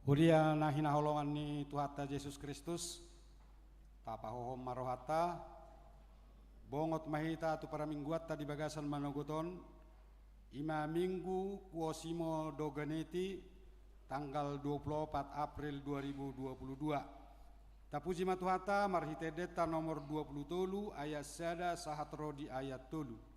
Huria na hinaholongan ni Tuhata Yesus Kristus, tapahohom marohata, bongot mahita tu para mingguat tadi bagasan manogoton, ima minggu kuosimo doganeti, tanggal 24 April 2022. Tapuji matuhata marhitedeta nomor 20 ayat sada sahatro di ayat tulu.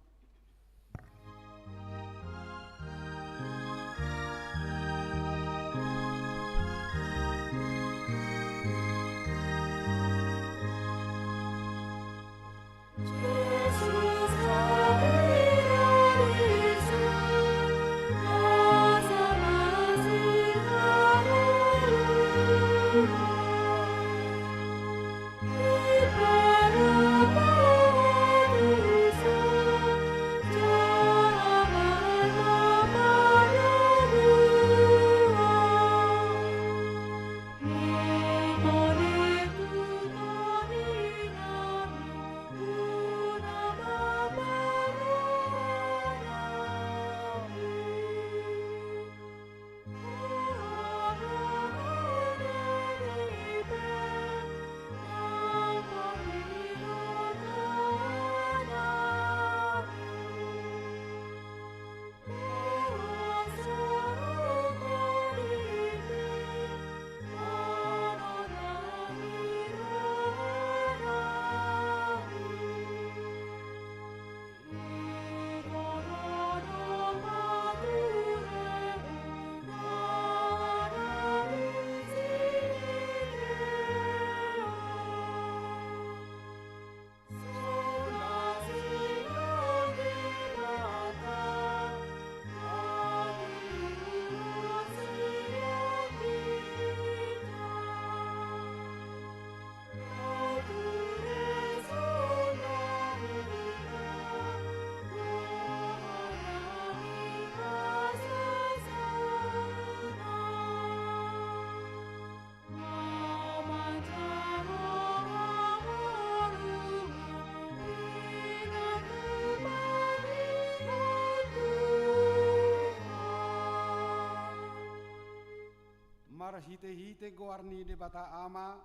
Hite-hite goarni de bata ama,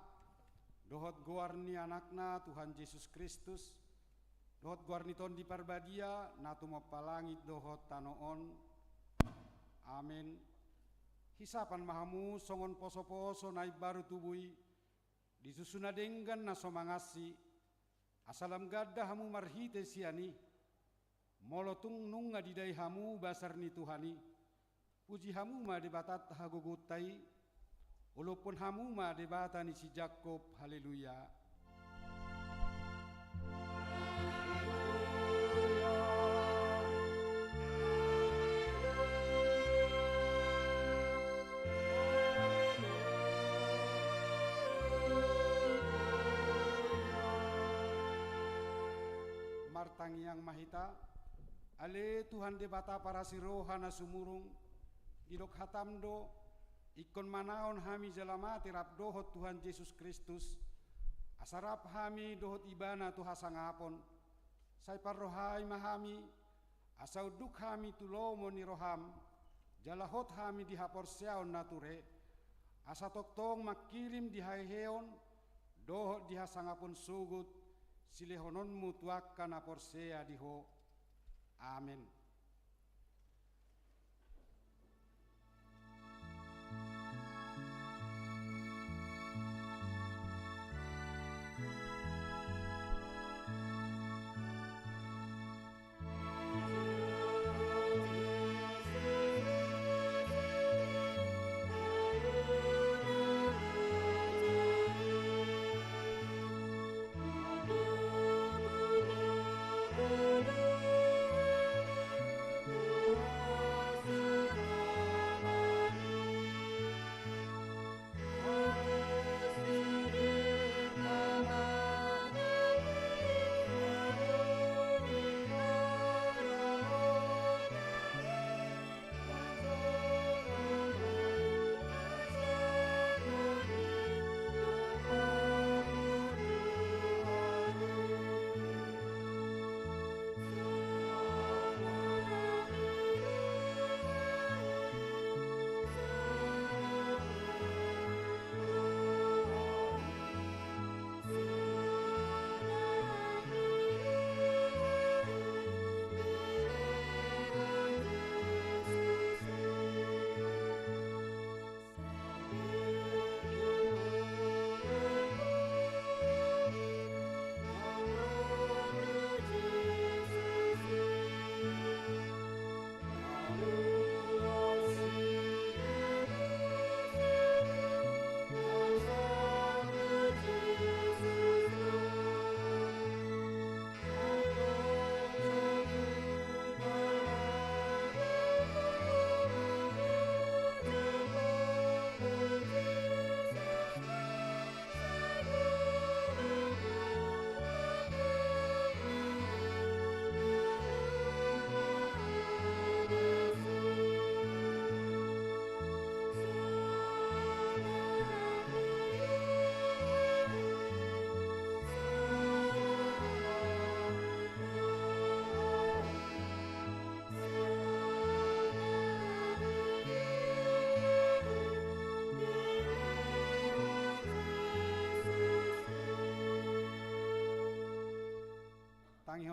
dohot goarni anakna Tuhan Yesus Kristus, dohot goarni ton di parbadia, natu mapalangit dohot tanoon, amin. Hisapan mahamu songon poso-poso naik baru tubui, disusuna denggan na somangasi, asalam gadda hamu marhite siani, molotung nunga didai hamu basar ni Tuhani, puji hamu ma debatat hagugutai, walaupun hamu ma debata ni si Jakob, haleluya. Martang yang mahita, ale Tuhan debata para sirohana sumurung, didok hatamdo, ikon manaon hami jalama tirap dohot Tuhan Yesus Kristus, asarap hami dohot ibana tu hasangapon, say parrohai mahami, asau duk hami tulomo ni roham, jalahot hami dihapor seaon nature, asa toktong makirim dihaheon, dohot dihasangapon sugut, silehononmu tuakkan apor sea diho, amin.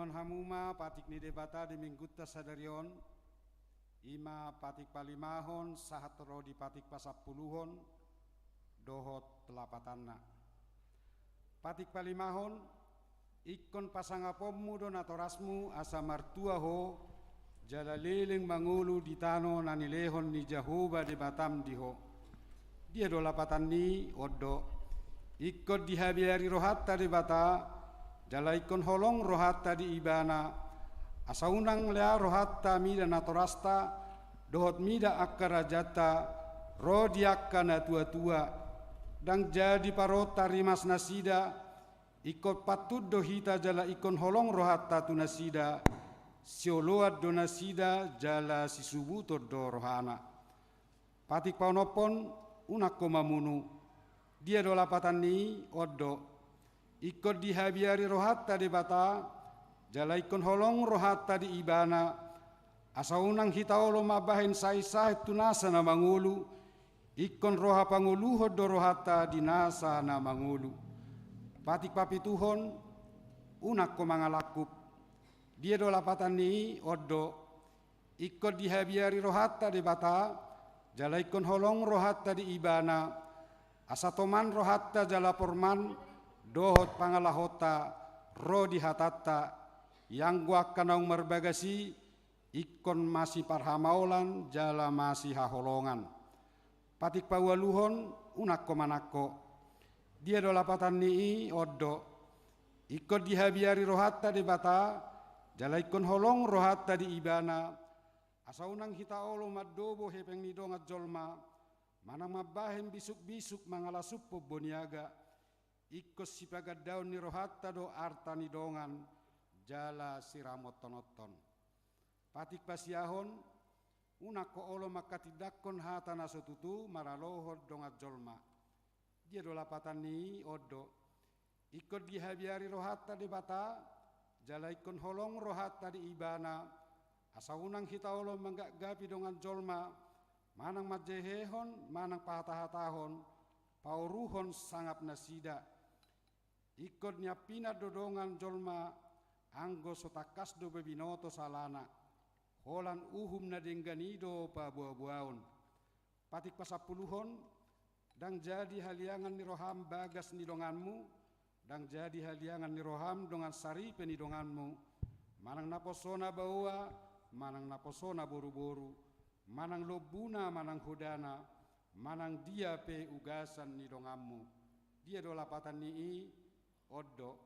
Panihon hamuma patik ni debata di minggutta sadarion ima patik palimahon sahat rodi patik pasapuluhon dohot telapatanna. Patik palimahon ikon pasangapommu donatorasmu asa martua ho jala leleng mangulu di tano nanilehon ni Jahoba di Batam diho. Dia dolapatan ni oddo ikut dihabiari rohatta di bata jala ikon holong rohatta di ibana asa unang lea rohatta mida natorasta dohot mida akka rajata rodi akka na tua-tua dang jadi parota rimas nasida ikut patut dohita jala ikon holong rohatta tu nasida sioloat do nasida jala sisubuto do rohana. Patik paunopon unakko mamunu dia dolapatan ni oddo ikut dihabiari rohatta di bata jala ikon holong rohatta di ibana asa unang hitaolo mabahin sai-sai tunasa na mangulu ikon roha panguluho do rohatta di nasa na mangulu. Patik papituhon unakko mangalakup dia dolapatan ni oddo ikut dihabiari rohatta di bata jala ikon holong rohatta di ibana asa toman rohatta jala porman dohot pangalahota rodi hatatta yang gua kanang merbagasi ikon masih parhamaulan jala masih haholongan. Patik pawaluhon unakko manakko dia dolapatan ni oddo ikut dihabiari rohatta di bata jala ikon holong rohatta di ibana asa unang hitaolo maddobo hepeng ni dongat jolma manang mabahen bisuk-bisuk mangalasuppo boniaga ikut sipagad daun ni rohatta do arta ni dongan jala siramoton-oton. Patik pasiahon unakko olo makatidakkon hatana sotutu maralohod dongat jolma dia dolapatan ni oddo ikut dihabiari rohatta di bata jala ikon holong rohatta di ibana asa unang hitaolo manggagapi dongan jolma manang majehehon manang pahatahatahon pauruhon sangap nasida ikut nyapina dodongan jolma anggo sotakas do bebinoto salana holan uhum na dengganido pa buah-buahon. Patik pasapuluhon dang jadi haliangan ni roham bagas ni donganmu dang jadi haliangan ni roham dongan saripe ni donganmu manang naposona baua manang naposona boru-boru manang lobuna manang hodana manang dia pe ugasan ni donganmu dia dolapatan ni oddo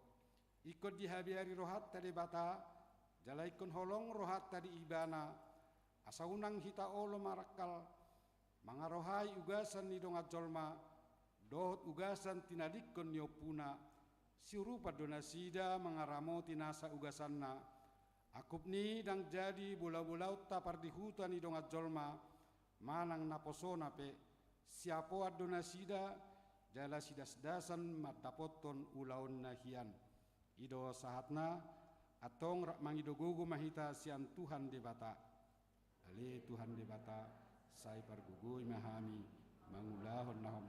ikut dihabiari rohatta di bata jala ikon holong rohatta di ibana asa unang hita olo marakal mangarohai ugasan ni dongat jolma dohot ugasan tinadikon ni opuna sirupa donasida mangaramo tinasa ugasanna akup ni dang jadi bola-bolau tapar di hutan ni dongat jolma manang naposona pe siapo ad donasida jala sidas-dasan matapoton ulaon nahian ido sahatna atong mangidogogo mahita sian Tuhan de bata ale Tuhan de bata sai pargugoi mahami mangulahon nahom.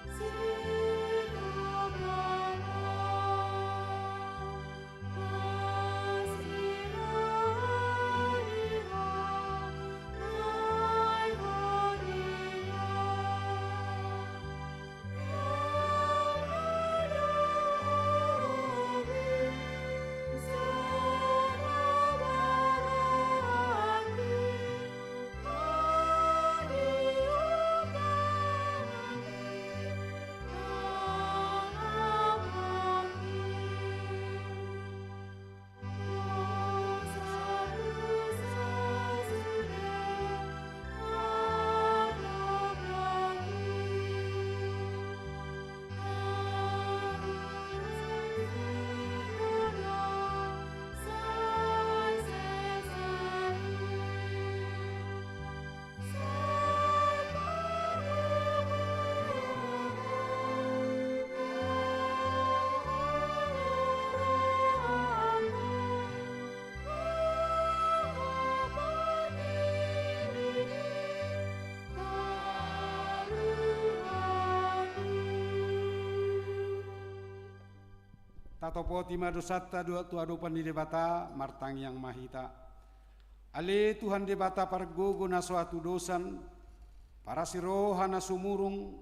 Sirari Tatopoti madosatta dua tuadopan di debata martang yang mahita. Ale Tuhan debata pargogo na suatu dosan para siroha na sumurung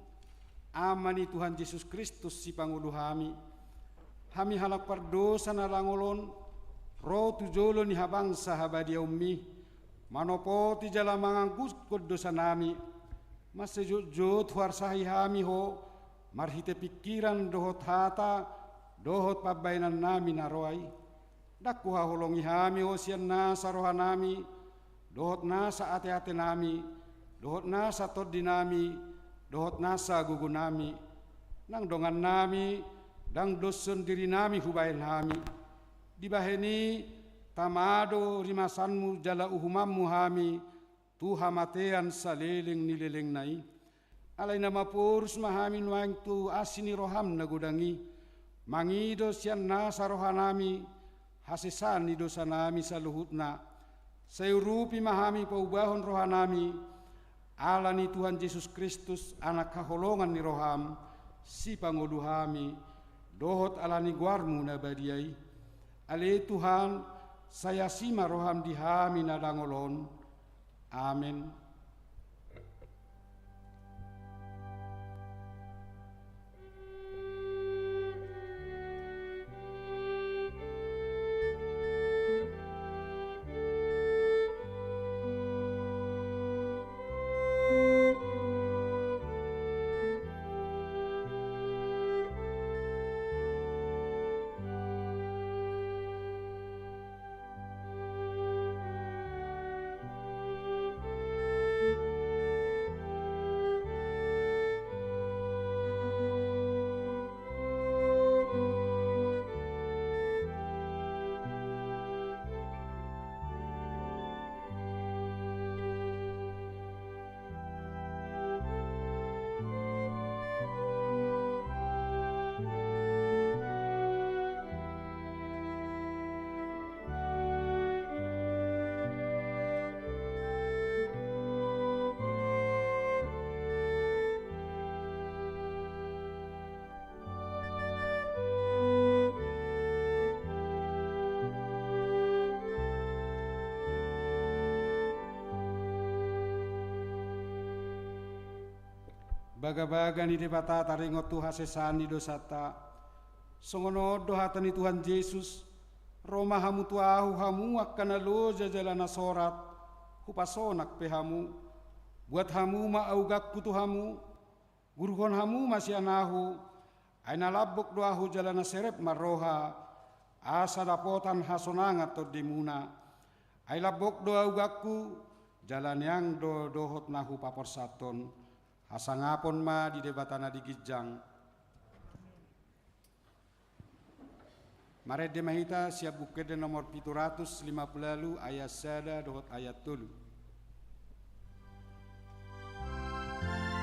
amani Tuhan Yesus Kristus si pangulu hami. Hami halak pardosa na langolon ro tujolo ni habangsa habadia ummi. Manopoti jala mangangkus dosa nami. Masejut warsahi hami ho marhite pikiran dohot hata dohot pabainan nami naroai. Dakku hahulongi hami ho sian nasa roha nami dohot nasa ate-ate nami dohot nasa toddi nami dohot nasa gugu nami nang dongan nami dang dosun diri nami hubain hami dibaheni tamado rimasanmu jala uhumammu hami tuha matean saliling nililing nai alai nama purus mahami nuang tu asini roham nagudangi mangido sian nasa rohanami hasesani dosa nami saluhutna sayurupi mahami paubahon rohanami alani Tuhan Yesus Kristus anak kaholongan ni roham si panguluhami dohot alani guarmu nabadiai ale Tuhan saya sima roham di hami nadangolon amin. Baga-baga ni debata taringot tu hasesani dosata songono dohatani Tuhan Yesus Roma hamu tuahu hamu akan loja jalana sorat hupasonak pehamu buat hamu ma augak kutu hamu guruhon hamu masih anahu aina labok doahu jalana serep marroha asa dapotan hasonangat to dimuna ai labok doa ugakku jalan yang dohot nahu papor saton hasangapon ma di debatana di gijang. Mare de mahita siap bukede nomor 750 ayat sada dohot ayat tulu. Amen.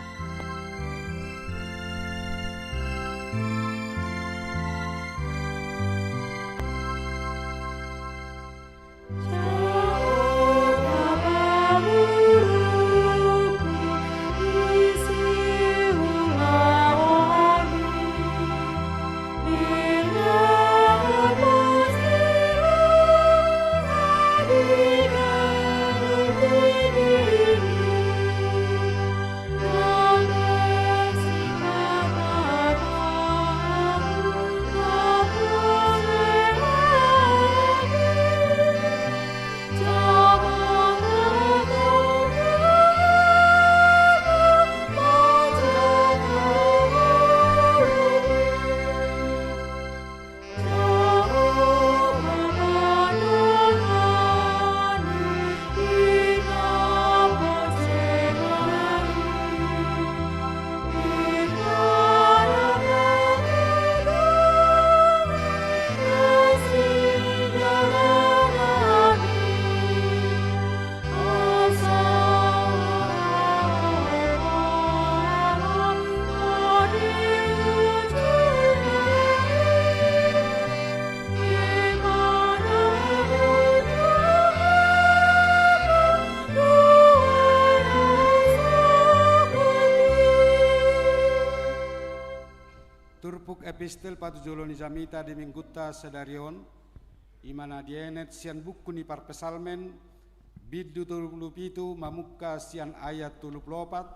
pistel patu joloni jamita di minggutta sedarion imana dienet sian buku ni parpesalmen biddu tulu pitu mamukka sian ayat tulu plopat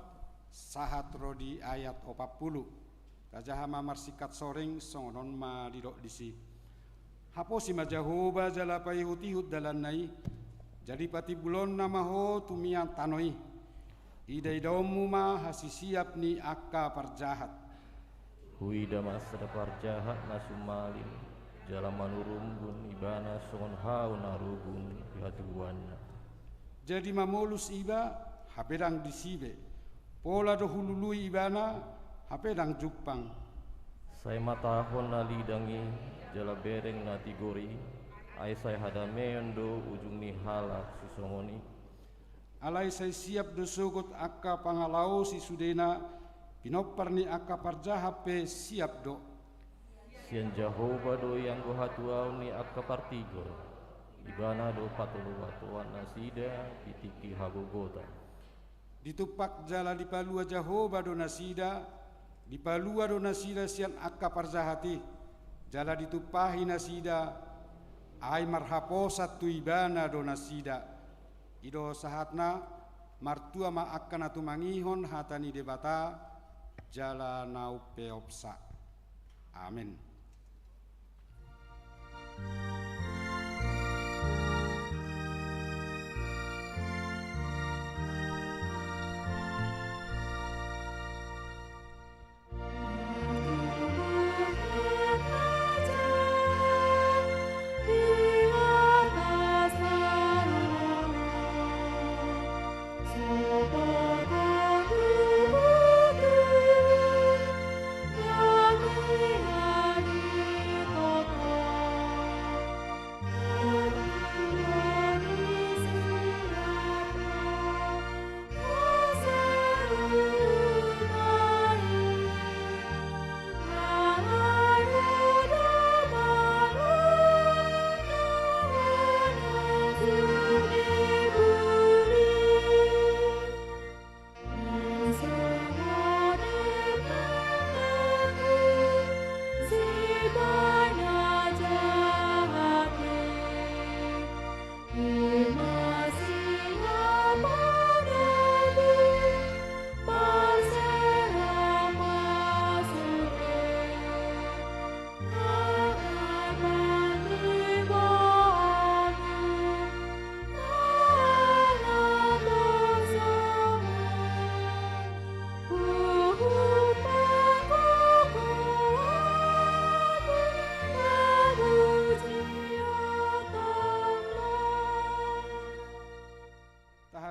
sahat rodi ayat 40 tajahama marsikat soring songonon ma didok disi haposi ma Jahoba jalapai hutihut dalanai jadi pati bulon nama ho tumian tanoi idai domu ma hasi siap ni akka parjahat huida masada parjahat nasumalin jala manurumbun ibana songon hau narugun hatuana jadi mamolus iba hapedang disibe pola do hulului ibana hapedang jupang saya matahon na lidangi jala bereng na tigori ai saya hadameon do ujung ni halak susongoni alai saya siap do sogot akka pangalau si sudena pinopar ni akka parjahape siap do sian Jahoba do yang go hatuau ni akka partigor ibana do patulu watuan nasida pitiki habogota ditupak jala di palua Jahoba do nasida di palua do nasida sian akka parjahati jala ditupahi nasida ai marhaposat tu ibana do nasida ido sahatna martua ma akka natu mangihon hatani debata jala nau peopsa amin.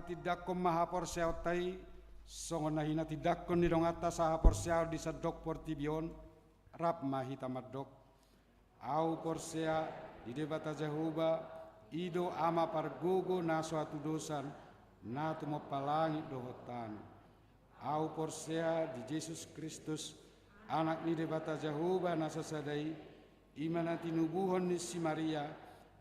Tidakkom maha porseau tai songon nahina tidakkon ni dong atas saha porseau di sadok portibion rap mahita madok au porsea di debata Jahoba ido ama pargogo na suatu dosan na tumo palangi dohotan au porsea di Yesus Kristus anak ni debata Jahoba na sasadai imana tinubuhon ni si Maria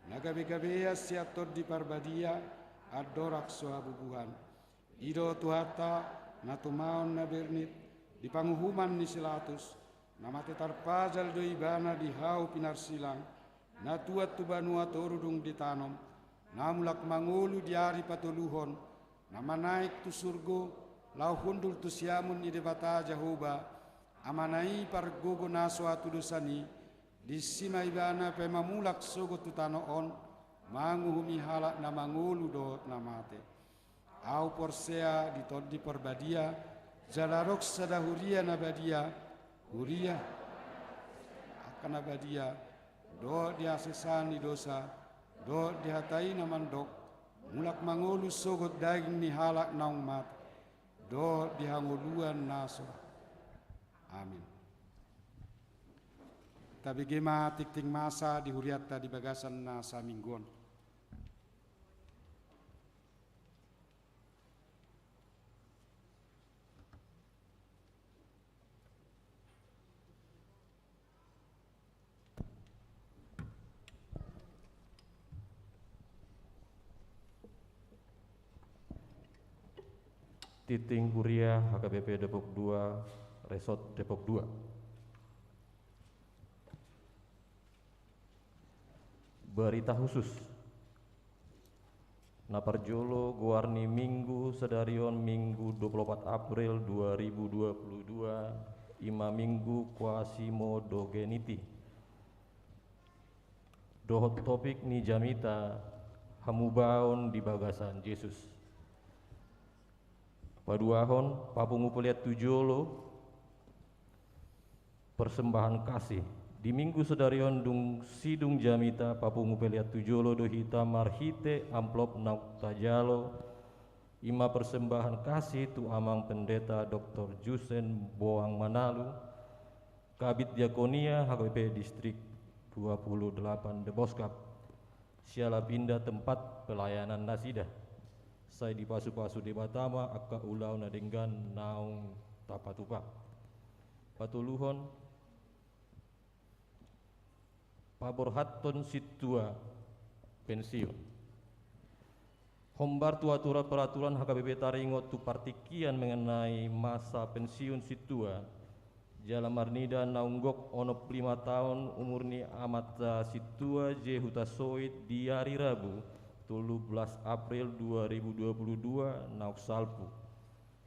nagabe-gabea siator di parbadia adorak sohabubuhan ido tuhata natumaon na bernit di panguhuman ni silatus namate tarpajal do ibana di hau pinarsilang natuat tu banua torudung ditanom namulak mangulu diari patuluhon nama naik tu surgo lau hundul tu siamun ni debata Jahoba amanai pargogo naso atu dosani di sima ibana pemamulak sogo tu tanoon manguhumi halak na mangulu dot namate au porsea di porbadia jalarok sada huria nabadia huria akan nabadia do dia sesani dosa do dihatai namandok mulak mangulu sogot daging ni halak naung mat do dihanguluan naso amin. Tabi gema tikting masa di huriata di bagasan nasa mingguan. Titing Kuria HKBP Depok 2 Resort Depok 2 Berita khusus Naparjolo Guarni Minggu Sedarion Minggu 24 April 2022 Ima Minggu Quasimo Dogeniti Dohot topik ni jamita hamubaon di bagasan Yesus Paduahon papungu peliat tujolo persembahan kasih di minggu sedarion dung sidung jamita papungu peliat tujolo dohita marhite amplop nauk tajalo ima persembahan kasih tu amang pendeta Dr. Jusen Boang Manalu Kabit Diakonia HKBP Distrik 28 Deboskap siala pindah tempat pelayanan nasidah saya di pasu-pasu di Batama akka ulau nadenggan naung tapatupa patuluhon Pabor Hatton Situa pensiun Hombar tu aturan peraturan HKBP Taringot tu partikian mengenai masa pensiun Situa Jala Marnida naunggok onop 5 tahun umurni amata Situa J Hutasoit di hari Rabu 13 April 2022 nauk salpu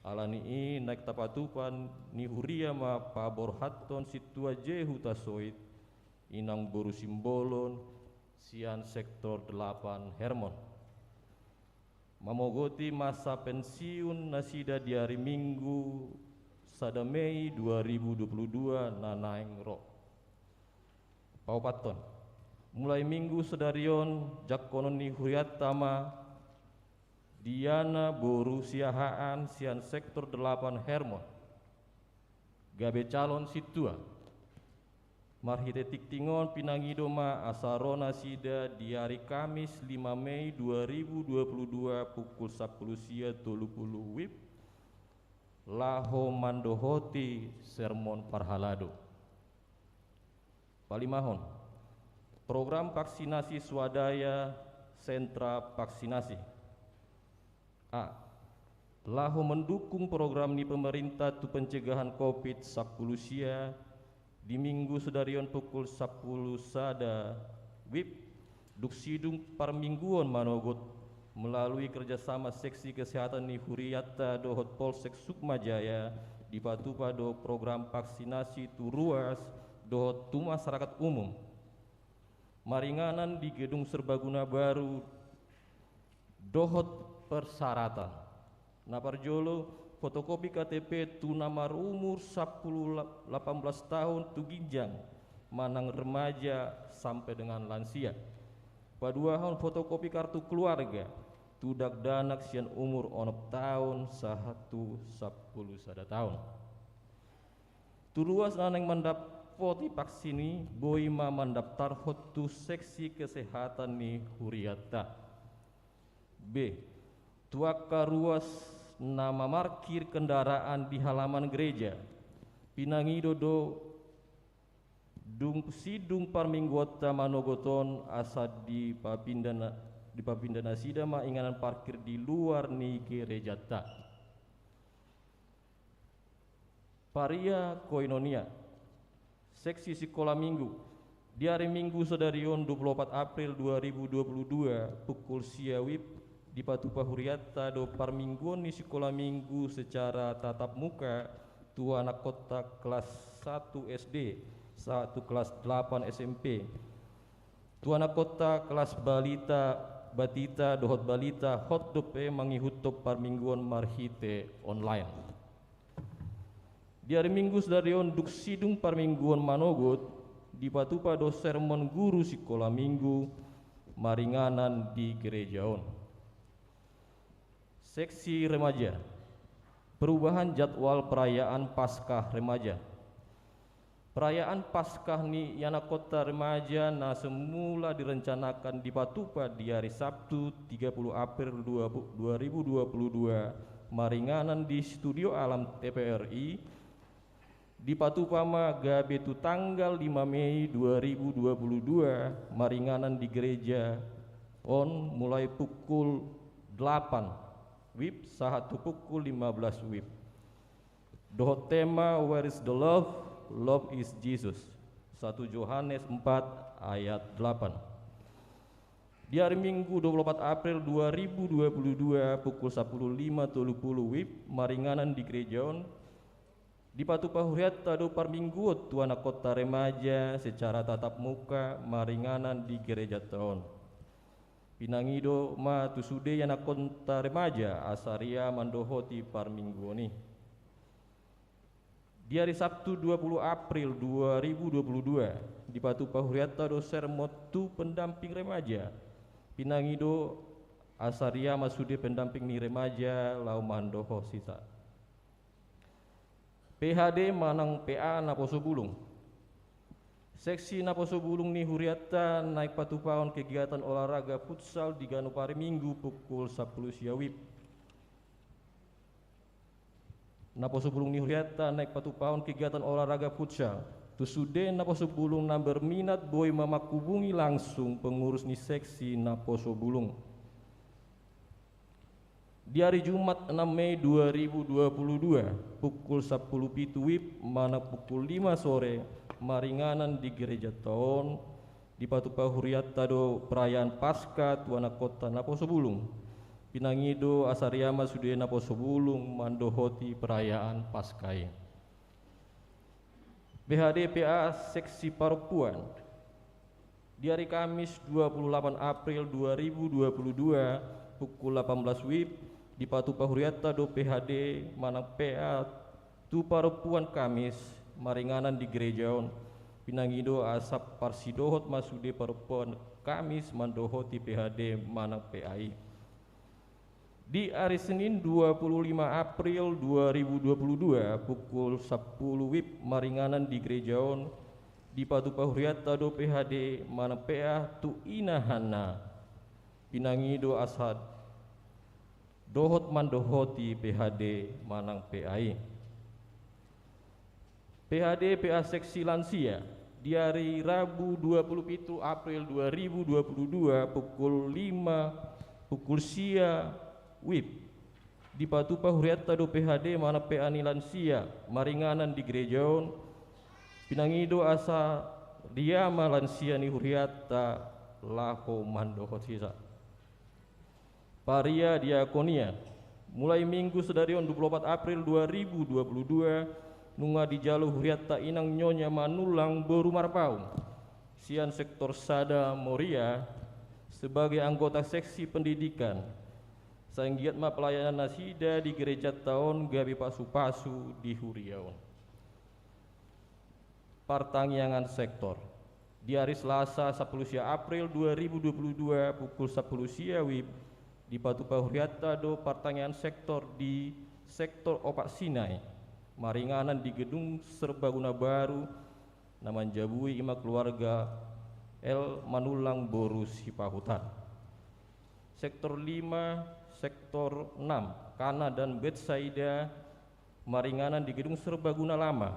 alani i naik tapatupan ni huria ma Pabor Hatton Situa J Hutasoit inang boru simbolon sian sektor 8 Hermon mamogoti masa pensiun nasida di hari Minggu sada Mei 2022 nanaeng ro paupaton mulai Minggu sedarion jakonon ni huriatama Diana boru siahaan sian sektor 8 Hermon gabe calon Situa marhite tiktingon pinangidoma asarona sida di hari Kamis 5 Mei 2022 pukul 10 sia 30 WIB laho mandohoti sermon parhalado palimahon program vaksinasi swadaya sentra vaksinasi A laho mendukung program ni pemerintah tu pencegahan COVID-19 sia di minggu sedarion pukul 10 sada WIB duksidung parmingguan manogot melalui kerjasama seksi kesehatan ni Huriata dohot Polsek Sukmajaya di patupa do program vaksinasi tu ruas dohot tu masyarakat umum maringanan di gedung serbaguna baru dohot persyaratan naparjolo fotokopi KTP tu namar umur 18 tahun tu ginjang manang remaja sampai dengan lansia paduahon fotokopi kartu keluarga tu dakdanak sian umur 6 tahun sahatu 10 sada tahun tu luas naneng mendapati vaksini boima mendaftar hotu seksi kesehatan ni Huriata B tuaka ruas nama markir kendaraan di halaman gereja pinangido do dung sidung parminggota manogoton asa di papindana sida ma inganan parkir di luar ni gereja ta paria koinonia seksi sekolah minggu di hari Minggu sedarion 24 April 2022 pukul sia WIB di Patupa Huriata do parmingguan ni sekolah minggu secara tatap muka tu anak kota kelas 1 SD 1 kelas 8 SMP tu anak kota kelas batita dohot balita hot dope mangihutop parmingguan marhite online di hari Minggu sedarion duk sidung parmingguan manogot di Patupa do sermon guru sekolah minggu maringanan di gerejaon Seksi remaja perubahan jadwal perayaan Paskah remaja perayaan Paskah ni yana kota remaja na semula direncanakan di Patupa di hari Sabtu 30 April 2022 maringanan di Studio Alam TPRI di Patupa ma gabe tu tanggal 5 Mei 2022 maringanan di gereja on mulai pukul 8 WIB sahatu pukul 15 WIB dohot tema Where is the love? Love is Jesus 1 Yohanes 4 ayat 8 Di hari Minggu 24 April 2022 pukul 15.30 WIB maringanan di Gerejaon di Patu Pahuriat tado parmingguot tuana kota remaja secara tatap muka maringanan di gereja tahun. Pinangido ma tusude yana kota remaja asaria mandohoti parmingguoni. Di hari Sabtu 20 April 2022 di Patu Pahuriat tado sermotu pendamping remaja. Pinangido asaria masude pendamping ni remaja lau mandoho sisa. PHD Manang PA Naposo Bulung. Seksi Naposo Bulung ni huriata naik patupaon kegiatan olahraga futsal di Ganopari Minggu pukul 10 siawib. Naposo Bulung ni huriata naik patupaon kegiatan olahraga futsal. Tusude Naposo Bulung na berminat boy mamakubungi langsung pengurus ni seksi Naposo Bulung. Di hari Jumat 6 Mei 2022 pukul 10 WIB mana pukul 5 sore maringanan di gereja tahun di Patu Pahuriat tado perayaan Paskah tuana kota Naposo Bulung. Pinangido asariama sude Naposo Bulung mandohoti perayaan Paskah. BHD PA Seksi Paropuan di hari Kamis 28 April 2022 pukul 18 WIB di Patu Pahuriat tado PHD Manang PA tu Paropuan Kamis maringanan di gerejaon pinangido asap parsidohot masude Paropuan Kamis mandohoti PHD Manang PAI. Di hari Senin 25 April 2022 pukul 10 WIB maringanan di gerejaon di Patu Pahuriat tado PHD Manang PA tu inahana pinangido asad dohot mandohoti PHD Manang PAI. PHD PA Seksi Lansia di hari Rabu 27 April 2022 pukul 5 pukul sia WIB di Patu Pahuriat tado PHD Manang PA ni lansia maringanan di gerejaon pinangido asa diama lansia ni huriata laho mandohot sisa. Paria Diakonia mulai Minggu sedarion 24 April 2022 nunga di Jalo huriata inang nyonya manulang berumarpaung sian sektor Sada Moria sebagai anggota seksi pendidikan sanggiat ma pelayanan nasida di gereja tahun Gabi Pasu-Pasu di Huriaun. Partangyangan sektor di hari Selasa 10 April 2022 pukul 10 WIB di Patu Pahuriat tado partangyangan sektor di sektor Opak Sinai maringanan di gedung serbaguna baru naman jabui ima keluarga El Manulang Boru Sipahutan. Sektor 5, sektor 6 Kana dan Betsaida maringanan di gedung serbaguna lama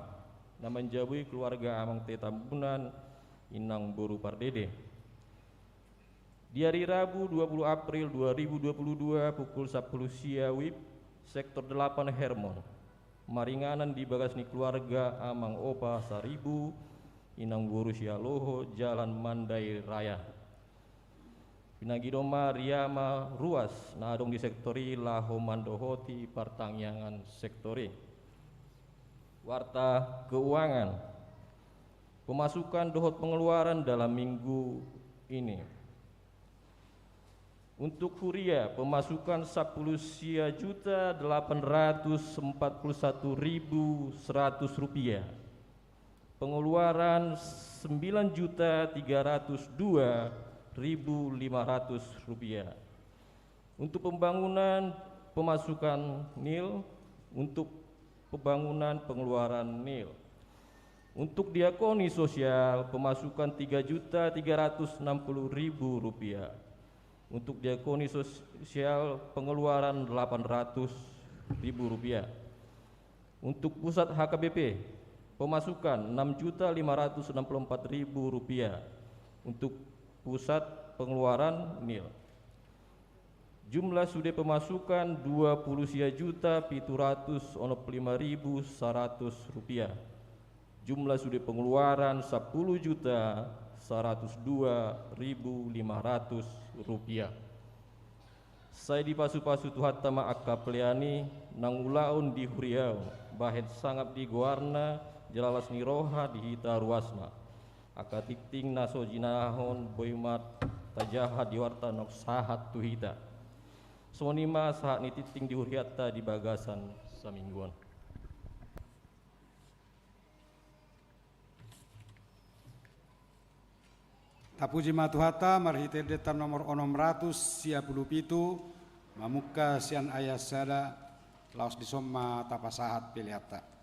naman jabui keluarga Amang Tetambunan Inang Boru Pardede. Di hari Rabu 20 April 2022 pukul 10 WIB sektor 8 Hermon maringanan di Bagasni keluarga Amang Opa Saribu Inang Boru Sialoho Jalan Mandai Raya. Pinagidoma Riama Ruas nadong di sektori Laho Mandohoti partangyangan sektori. Warta keuangan pemasukan dohot pengeluaran dalam minggu ini. Untuk Huria pemasukan 10.841.100 rupiah. Pengeluaran 9.302.500 rupiah. Untuk pembangunan pemasukan nil, untuk pembangunan pengeluaran nil. Untuk diakoni sosial pemasukan 3.360.000 rupiah. Untuk diakoni sosial pengeluaran 800.000 rupiah. Untuk pusat HKBP pemasukan 6.564.000 rupiah. Untuk pusat pengeluaran nil. Jumlah sudah pemasukan 20.755.100 rupiah. Jumlah sudah pengeluaran 10.100.000 Rp102.500. Saya dipasu-pasu Tuhan tama akapleani nang ulaun di huriau bahet sangap di guarna jalalas ni roha di hita ruasna akatikting naso jinahon boymat tajaha di warta nok sahat tuhita sonima sahat nititing di huriatta di bagasan samingguan. Tapuji matuhata marhite detam nomor 657 mamuka sian ayah sada laos disoma tapasahat piliata.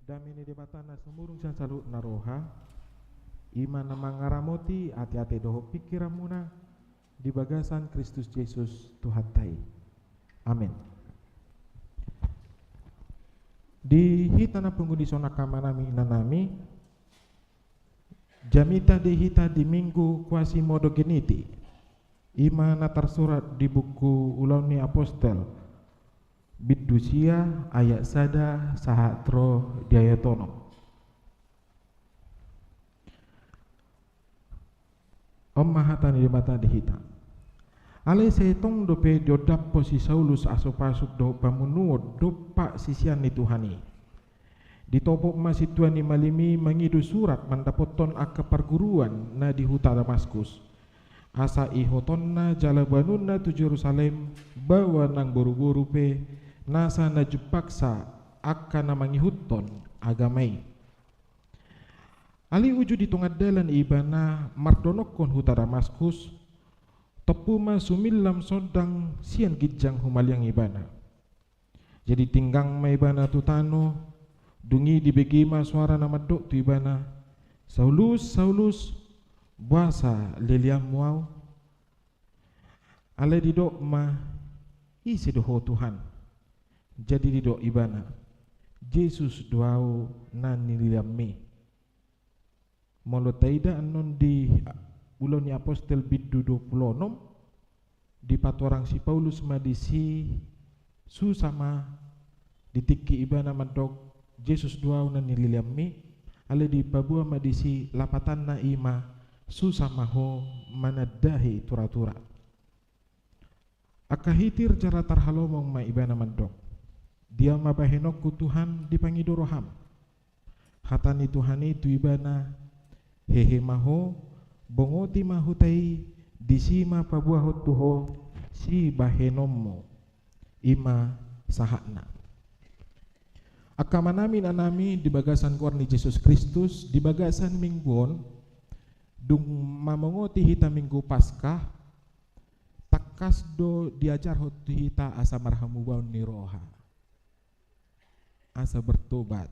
damini debatana sumurung san salut naroha iman mangaramoti ati-ati doho pikiramuna di bagasan Kristus Yesus Tuhan tai. Amin. Di hitana pengundi sonaka manami inanami jamita de hita di minggu kuasi modo geniti imana tersurat di buku Uloni Apostel Bidusia ayat sada sahatro diayatono. Om mahatani di mata di hita ale setong dope jodap posi Saulus asopasuk do pamunuot dopak sisian ni Tuhani ditopok masih Tuhan malimi mengidu surat mandapoton aka perguruan na di huta Damaskus asa ihotonna jalabanunna tu Jerusalem bawa nang buru-buru pe nasa na jupaksa aka namangihuton agamai ali uju di tungadalan ibana mardonokon huta Damaskus tepuma sumillam sodang sian gijang humaliang ibana jadi tinggang maibana tutano dungi dibegima suara nama dok tu ibana Saulus Saulus buasa leliam muau ale didok ma isi doho Tuhan jadi didok ibana Yesus doau nani liliam me molo taida anon di Uloni Apostel Bidu 26 di patorang si Paulus madisi susama ditiki ibana madok Yesus doau nani liliam me ale di pabua madisi lapatan na ima susama ho manadahi tura-tura akahitir cara tarhalomong ma ibana madok dia mabahenok ku Tuhan dipangido roham hatani Tuhan itu ibana hehe maho bongoti mahutai disima pabuah tuho si bahenommo ima sahakna akamanamin anami di bagasan korni Yesus Kristus di bagasan mingguon dung mamongoti hita minggu Paskah takas do diajar hotu hita asa marhamu baun ni roha asa bertobat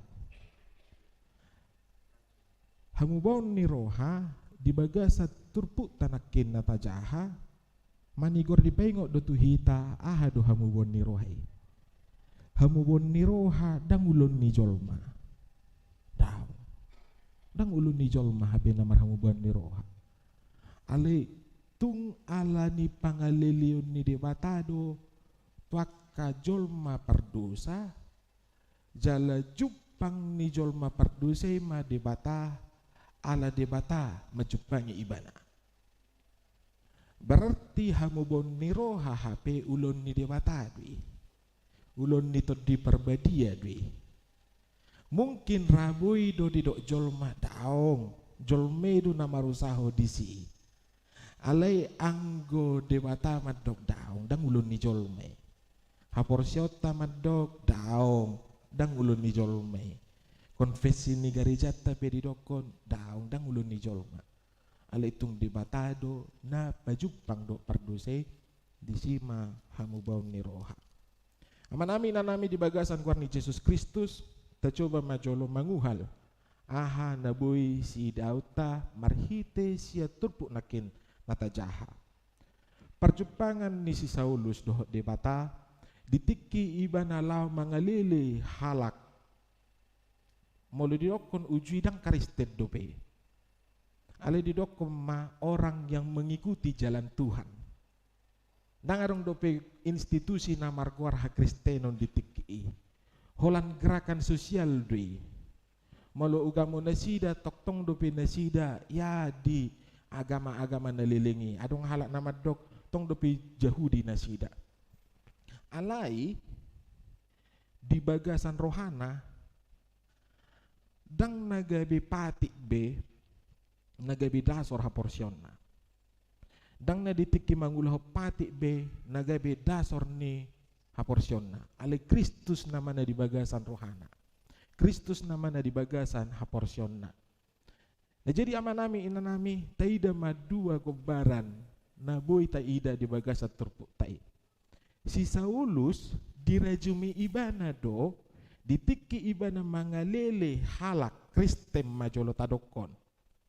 hamu baun ni roha di bagasa turpuk tanakin nata jaha manigor dipengok do tu hita aha do hamu bon ni rohai hamu bon ni roha dang ulun ni jolma dang ulun ni jolma habe namar hamu bon ni roha ale tung alani pangalelion ni debatado tuaka jolma perdosa jala jupang ni jolma perdosa ma debata ala debata majupangi ibana berarti hamu bon ni roha HP ulon ni debata dui ulon ni todi perbadia dui mungkin rabui do didok jolma daong jolme du namarusaho disi alai anggo debata madok daong dang ulun ni jolme haporsiota madok daong dang ulun ni jolme konfesi ni gereja tapi didokon daung dang ulun ni jolma ale itung debatado na pajupang do pardose disima hamu baun ni roha amanami nanami di bagasan kuarni Yesus Kristus ta coba majolo manguhal aha nabui si dauta marhite sia turpuk nakin nata jaha perjupangan ni si Saulus doh debata ditiki ibana lau mangalele halak molo didokon uji dang karistet dope ale didokon ma orang yang mengikuti jalan Tuhan dang arong dope institusi namar kuarha Kristenon ditiki holan gerakan sosial dui molo ugamo nasida toktong dope nasida ya di agama-agama nalilingi adong halak nama dok tong dope Yahudi nasida alai di bagasan rohana dang nagabi patik be nagabi dasor haporsionna dang na ditiki mangulah patik be nagabi dasor ni haporsionna ale Kristus namana di bagasan rohana Kristus namana di bagasan haporsionna nah jadi amanami inanami taida madua kobaran na boy taida di bagasan turpuk tai si Saulus dirajumi ibana do ditiki ibana mangalele halak Kristen majolo tadokon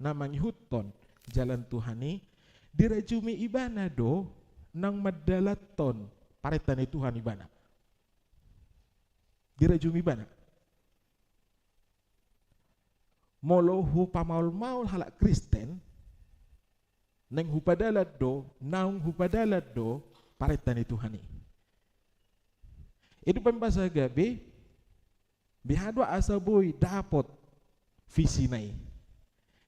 namang huton jalan Tuhani dirajumi ibana do nang madalaton paretane Tuhan ibana dirajumi ibana molo hu pamaul-maul halak Kristen neng hupadalat do naung hupadalat do paretane Tuhani itu pembasa gabe bihadwa asaboi dapot visi nai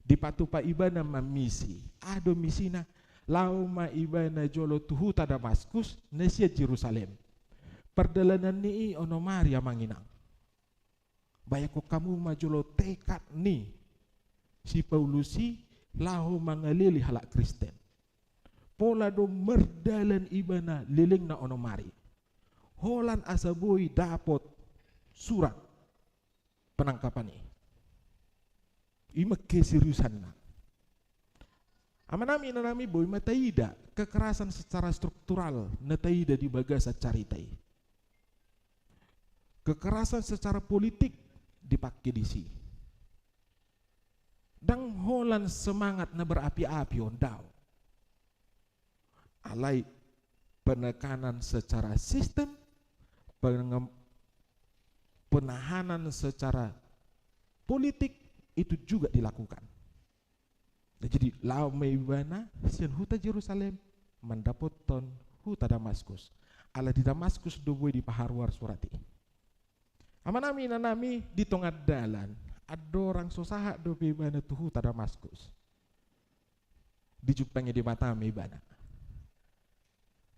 dipatupa ibana mamisi ado misina lauma ibana jolo tuhuta Damaskus nesia Jerusalem perjalanan ni ono Maria manginang bayako kamu majolo tekad ni si Paulusi lahu mangalili halak Kristen pola do merdalan ibana liling na ono Mari holan asaboi dapot surat penangkapan ini ima keseriusan na amanami nanami boy mataida kekerasan secara struktural nataida di bagasa caritai kekerasan secara politik dipakai di si dang holan semangat na berapi-api ondau alai penekanan secara sistem penahanan secara politik itu juga dilakukan. Nah, jadi laumeibana sian huta Jerusalem mendapoton huta Damaskus. Ala di Damaskus doboi di paharuar surati. Amanami nanami di tengah dalan ada orang sosaha dobe ibana tu huta Damaskus. Dijupangnya di mata ibana.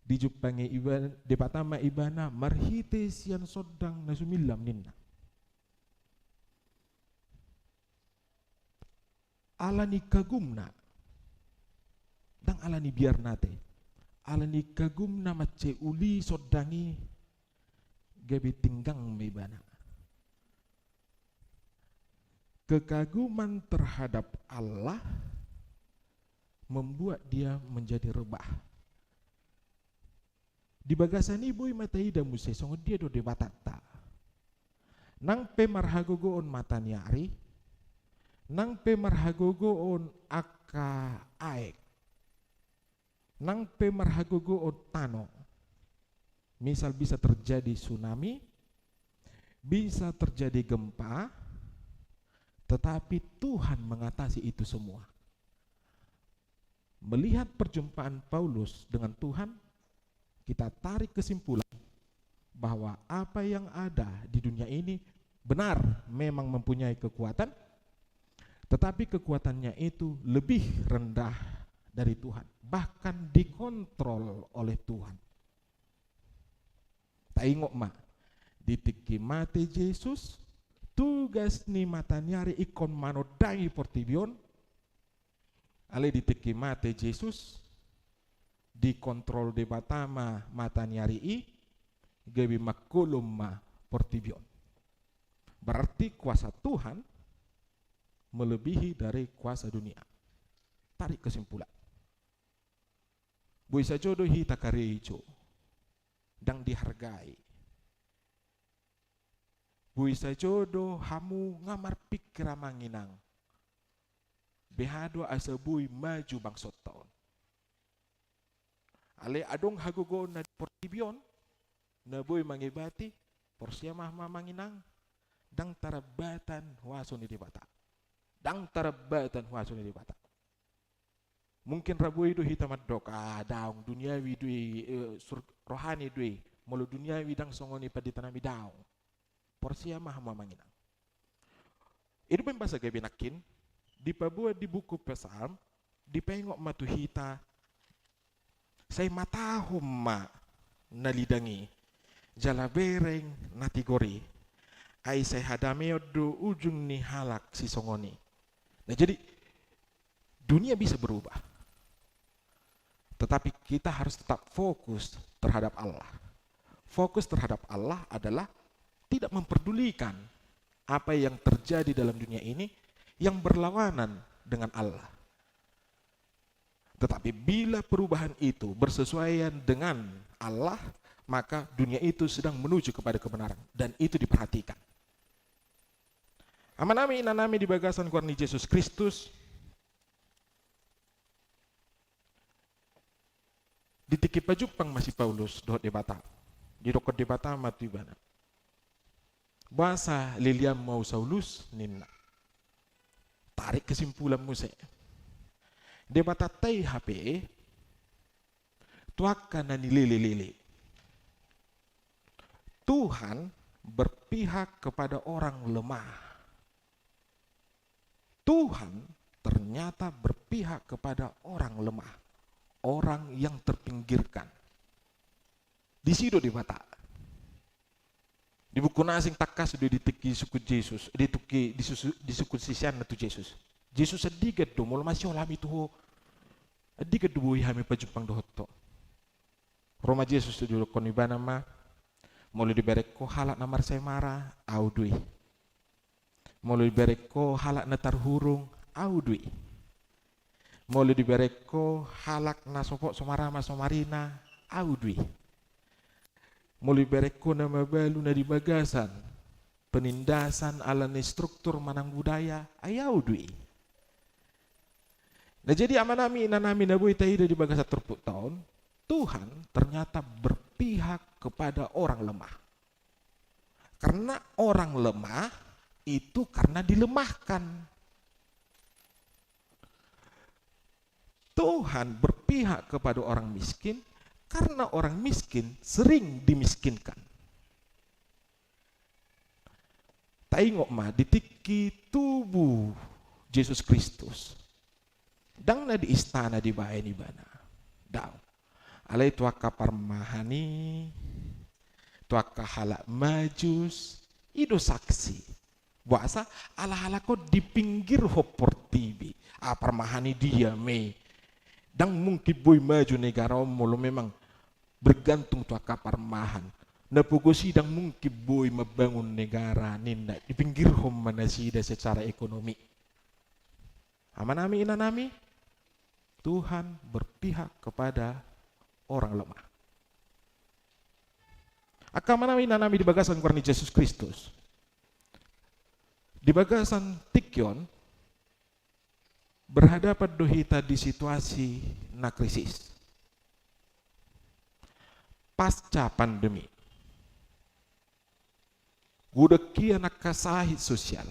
Dijupangnya ibana di patama ibana marhite sian sodang nasumilam ninna. Alani kagumna dang alani biar nate alani kagumna mace uli sodangi gabe tinggang mebana kekaguman terhadap Allah membuat dia menjadi rebah di bagasani boy mataida muse songo dia do debatata nang pemarhagogoon matanyari nang pemarhagogoon aka aek nang pemarhagogoon tano misal bisa terjadi tsunami bisa terjadi gempa tetapi Tuhan mengatasi itu semua melihat perjumpaan Paulus dengan Tuhan kita tarik kesimpulan bahwa apa yang ada di dunia ini benar memang mempunyai kekuatan tetapi kekuatannya itu lebih rendah dari Tuhan bahkan dikontrol oleh Tuhan taingok ma ditiki mate Yesus tugas ni matanyari ikon manodai portibion ale ditiki mate Yesus dikontrol de batama matanyari i gebi makulum ma portibion berarti kuasa Tuhan melebihi dari kuasa dunia. Tarik kesimpulan. Buisa jodoh hita kareijo dang dihargai. Buisa jodoh hamu ngamar pikir manginang. Behado asa bui maju bangsot taon. Ale adong hagogo na portibion na bui mangibati porsiamah manginang dang tarabatan waso ni dibata. Dang tarabatan waso ni dibata. Mungkin rabu itu hitamat dok daung duniawi dui rohani dui mulu duniawi dang songoni paditanami daung porsiamah manginang. Itu pembasa gabinakin dipabuat di buku Psalm dipengok matuhita say matahum ma nalidangi jala bereng natigori ay say hadameo do ujung ni halak si songoni. Nah jadi dunia bisa berubah tetapi kita harus tetap fokus terhadap Allah. Fokus terhadap Allah adalah tidak memperdulikan apa yang terjadi dalam dunia ini yang berlawanan dengan Allah. Tetapi bila perubahan itu bersesuaian dengan Allah, maka dunia itu sedang menuju kepada kebenaran dan itu diperhatikan. Amanami inanami di bagasan kuarni Yesus Kristus. Ditiki pajupang masih Paulus dohot debata. Di dokot debata matu ibana. Bahasa Liliam mau Saulus ninna. Tarik kesimpulan muse. Debata tai HP tuaka nani lele-lele. Tuhan berpihak kepada orang lemah. Tuhan ternyata berpihak kepada orang lemah, orang yang terpinggirkan. Di situ debata. Di buku nasing takas sudah ditiki suku Yesus, di suku sisian tu Yesus. Yesus sedigat do, mula masih olam itu ho. Adigat do buhi hami pajupang dohotto. Roma Yesus dulu konibana ma, mulai diberek ko halak namar saya marah, audui. Mulai diberek ko halak na tarhurung, audui. Mulai diberek ko halak na sopok somarama somarina, audui. Mulai berek ko na mabalu na di bagasan, penindasan ala ni struktur manang budaya, ayaudui. Nah jadi amanami inanami nabuhi tahida di bagasa terpuk tahun, Tuhan ternyata berpihak kepada orang lemah. Karena orang lemah itu karena dilemahkan. Tuhan berpihak kepada orang miskin karena orang miskin sering dimiskinkan. Taingok mah ditiki tubuh Yesus Kristus. Dang na di istana di bae ni bana. Daw. Alai tuaka parmahani, tuaka halak majus, ido saksi. Bahasa ala-ala ko di pinggir hoportibi. Parmahani dia me. Dang mungkin boy maju negara mulu memang bergantung tuaka parmahan. Napugosi dang mungkin boy membangun negara ninda di pinggir hom manasida secara ekonomi. Amanami inanami, Tuhan berpihak kepada orang lemah. Akamanami inanami di bagasan kuarni Yesus Kristus. Di bagasan Tikyon berhadapan dohita di situasi na krisis. Pasca pandemi. Gudeki anak kasahit sosial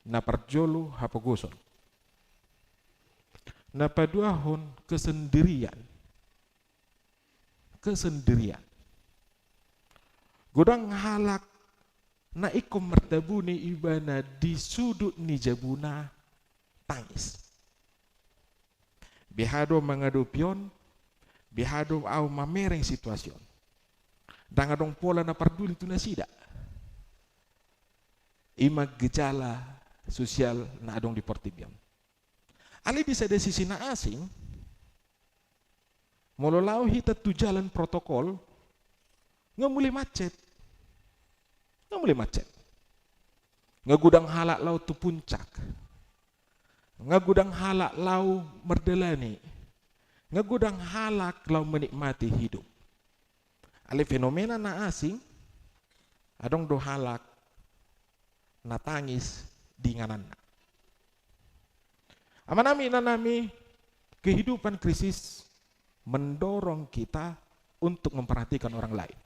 na parjolo hapogoson. Na paduahon kesendirian. Kesendirian. Godang halak na ikom mertabune ibana di sudut ni jabuna tangis. Bihado mangadopion, bihado au mamereng situasyon. Dangadong pola na parduli tu nasida. Ima gejala sosial na adong di portibion. Ali bisa dari sisi na asing, mololau hita tu jalan protokol, nggak mulai macet. Nggak mulai macet. Nggak gudang halak lau tu puncak. Nggak gudang halak lau merdelani. Nggak gudang halak lau menikmati hidup. Ali fenomena na asing, adong do halak na tangis di nganana. Amanami nanami kehidupan krisis mendorong kita untuk memperhatikan orang lain.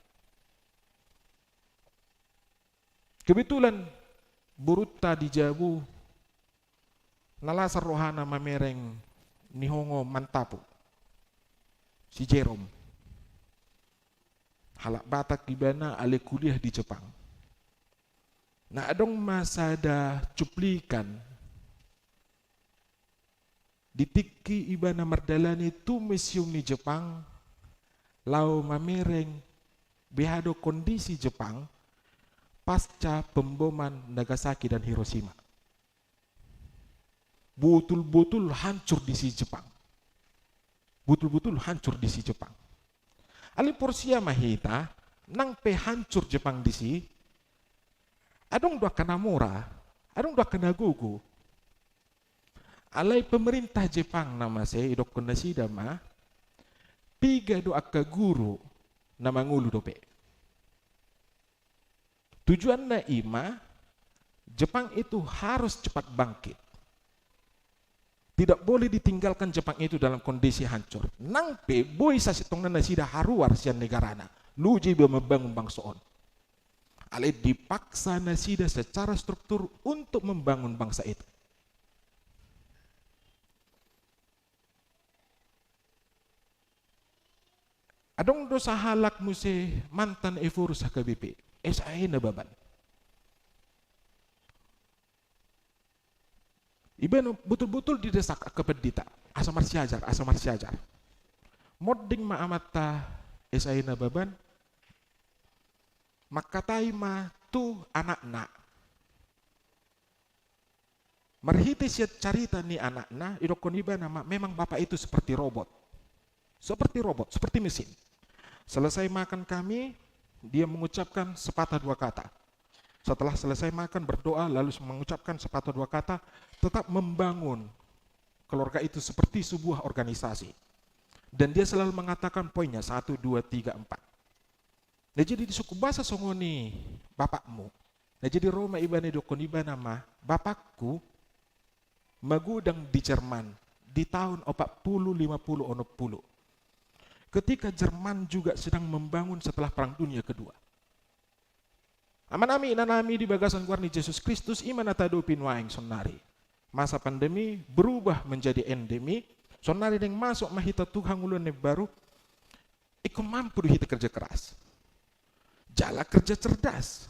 Kebetulan buruta di Jabu nalasar rohana mamereng nihongo mantapu si Jerome halak batak ibana ale kuliah di Jepang. Nah adong masada cuplikan ditiki ibana mardalani tu museum ni Jepang lau mamereng behado kondisi Jepang pasca pemboman Nagasaki dan Hiroshima. Betul-betul hancur di si Jepang. Betul-betul hancur di si Jepang. Ali porsia mahita nang pe hancur Jepang di si adong dua kanamura, adong dua kanagugu. Alai pemerintah Jepang nama saya idok kondisi dama piga do akka guru nama ngulu dope. Tujuan na ima Jepang itu harus cepat bangkit. Tidak boleh ditinggalkan Jepang itu dalam kondisi hancur. Nangpe boy sa sitong na nasida haruar siya negarana. Luji ba membangun bangsa on. Ale dipaksa nasida secara struktur untuk membangun bangsa itu. Adong dosa halak muse mantan efur sa KBP. SAE na baban. Iban betul-betul didesak ke pedita. Asamar siajar. Modding maamata SAE na baban. Makatai ma tu anak-anak. Marhiti siya carita ni anak-anak, idokon iba nama memang bapak itu seperti robot. Seperti mesin. Selesai makan kami, dia mengucapkan sepatah dua kata. Setelah selesai makan berdoa lalu mengucapkan sepatah dua kata, tetap membangun keluarga itu seperti sebuah organisasi. Dan dia selalu mengatakan poinnya 1, 2, 3, 4. Nah jadi di suku bahasa songoni bapakmu. Nah jadi Roma ibane dokon iba nama bapakku magudang di Jerman di tahun 40-50. Ketika Jerman juga sedang membangun setelah Perang Dunia Kedua. Amanami inanami di bagasan Guarni Yesus Kristus iman atadupin waing sonari. Masa pandemi berubah menjadi endemi. Sonari yang masuk mahita Tuhan ulun baru. Ikut mampu hita kerja keras. Jala kerja cerdas.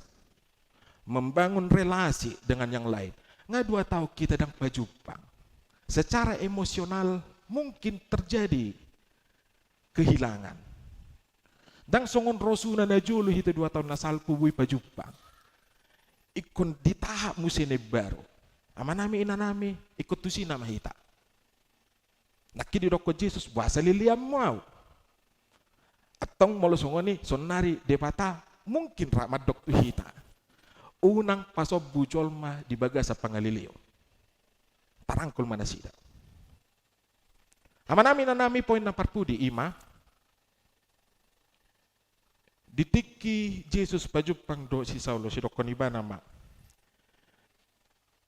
Membangun relasi dengan yang lain. Nggak 2 tahun kita dang pajupang. Secara emosional mungkin terjadi kehilangan. Dang songon rosuna na julu hita 2 tahun nasal pubui pajupang. Ikon ditahap musine baru. Amanami inanami ikut tusi nama hita. Nakidi doko Jesus bahasa liliam mau. Atong molo songoni sonari depata mungkin rahmat dok tu hita. Unang pasob bujolma di bagasa pangalilio. Tarangkul mana sida. Amanami nanami poin na parpudi ima. Ditiki Jesus pajupang do si Saulus si dokon iba nama.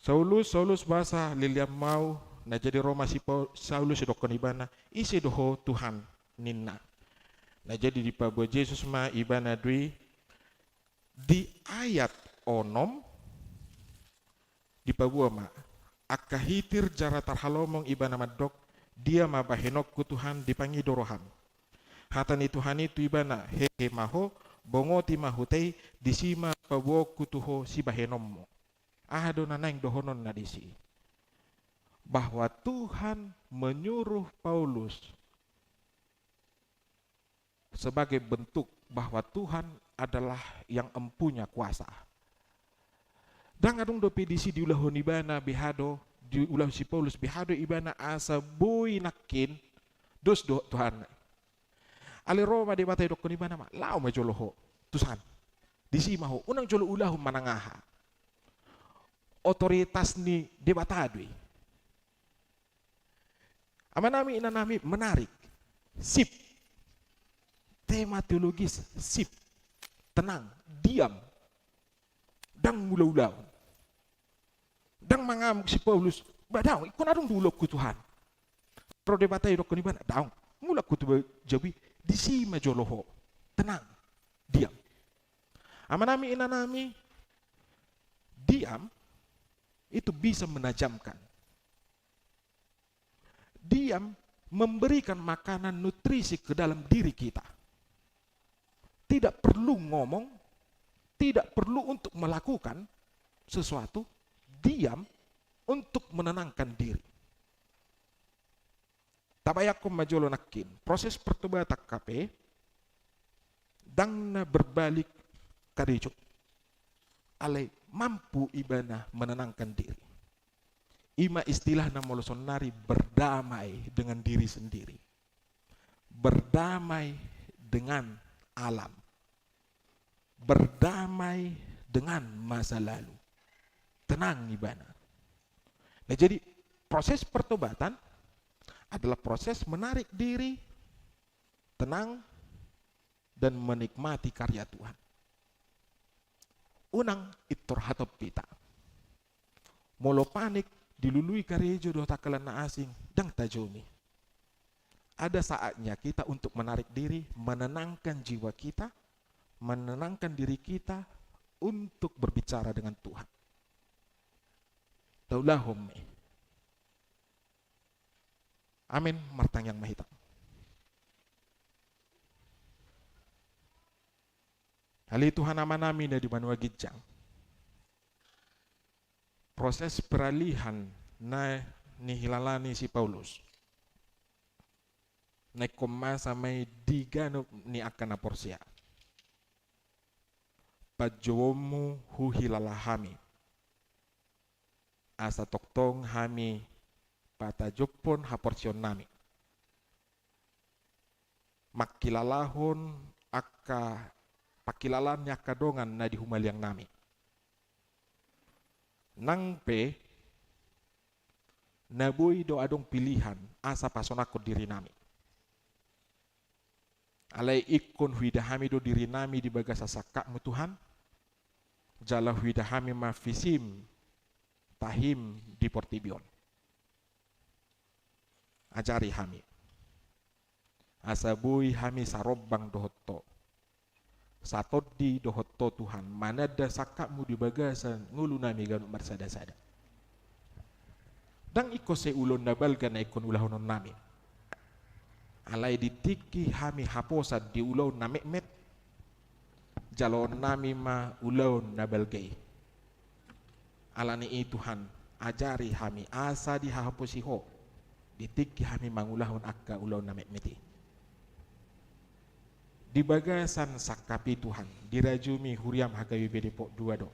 Saulus bahasa liliam mau na jadi Roma si Saulus si dokon iba na isi doho Tuhan ninna. Nah jadi di pabua Jesus ma iba na dui di ayat onom di pabua ma akahitir jara tarhalomong iba nama dok dia ma bahenok ku Tuhan dipangi dorohan. Hatani Tuhan itu ibana hehe maho bongoti mahutei disima pabuo kutuho si bahenommo. Ahado nanaing dohonon na disi. Bahwa Tuhan menyuruh Paulus sebagai bentuk bahwa Tuhan adalah yang empunya kuasa. Dan adung do pedisi diulahon ibana bihado diulah si Paulus bihado ibana asa bui nakin dos do Tuhan. Ali Roma di batai dokon ibana ma lau ma joloho Tuhan. Disi maho unang jolo ulahum manangaha. Otoritas ni debatadwi. Amanami inanami menarik. Sip. Tema teologis sip. Tenang, diam. Dang ulau-ulau. Dang mangamuk si Paulus. Badang, ikon adong dulok ku Tuhan. Pro debatai dokon ibana daung. Mulak ku tu jabi disi ma joloho. Tenang, diam. Amanami inanami diam itu bisa menajamkan. Diam memberikan makanan nutrisi ke dalam diri kita. Tidak perlu ngomong, tidak perlu untuk melakukan sesuatu, diam untuk menenangkan diri. Tabayakom majolo nakin, proses pertobatan KP dang na berbalik karijo. Alay mampu ibana menenangkan diri. Ima istilah na molosonari berdamai dengan diri sendiri. Berdamai dengan alam. Berdamai dengan masa lalu. Tenang ibana. Nah jadi proses pertobatan adalah proses menarik diri, tenang, dan menikmati karya Tuhan. Unang itur hatop pita. molo panik dilului karejo do takalana asing dang tajomi. Ada saatnya kita untuk menarik diri, menenangkan jiwa kita, menenangkan diri kita untuk berbicara dengan Tuhan. Taulahum. Amin. Martang yang mahita. Hali Tuhan nama nami na di Banua Gijang. Proses peralihan na nihilalani si Paulus. Na koma samay digano ni akan na porsia. Pajomu huhilalahami. Asa toktong hami patajupon haporsyon nami. Makilalahon aka pakilalan niya kadongan na dihumaliang nami. Nangpe nabuy do adong pilihan asa pasonako diri nami. Alay ikon huidahami do diri nami di baga sasaka mo Tuhan. Jala huidahami mafisim tahim di portibion. Ajari hami. Asabuy hami sarobang dohotto. Satodi dohotto Tuhan. Manada sakakmu di bagasan ngulu nami ganu marsada-sada. Dang iko se ulon nabalgan na ikon ulahonon nami. Alay ditiki hami haposad di ulaw na mekmet. Jalon nami ma ulaw na balgay. Alani Tuhan ajari hami asa di haposiho. Ditiki hami mangulahon akka ulaw na mekmeti. Di bagasan sakapi Tuhan. Dirajumi huriam hagawi bedepok dua do.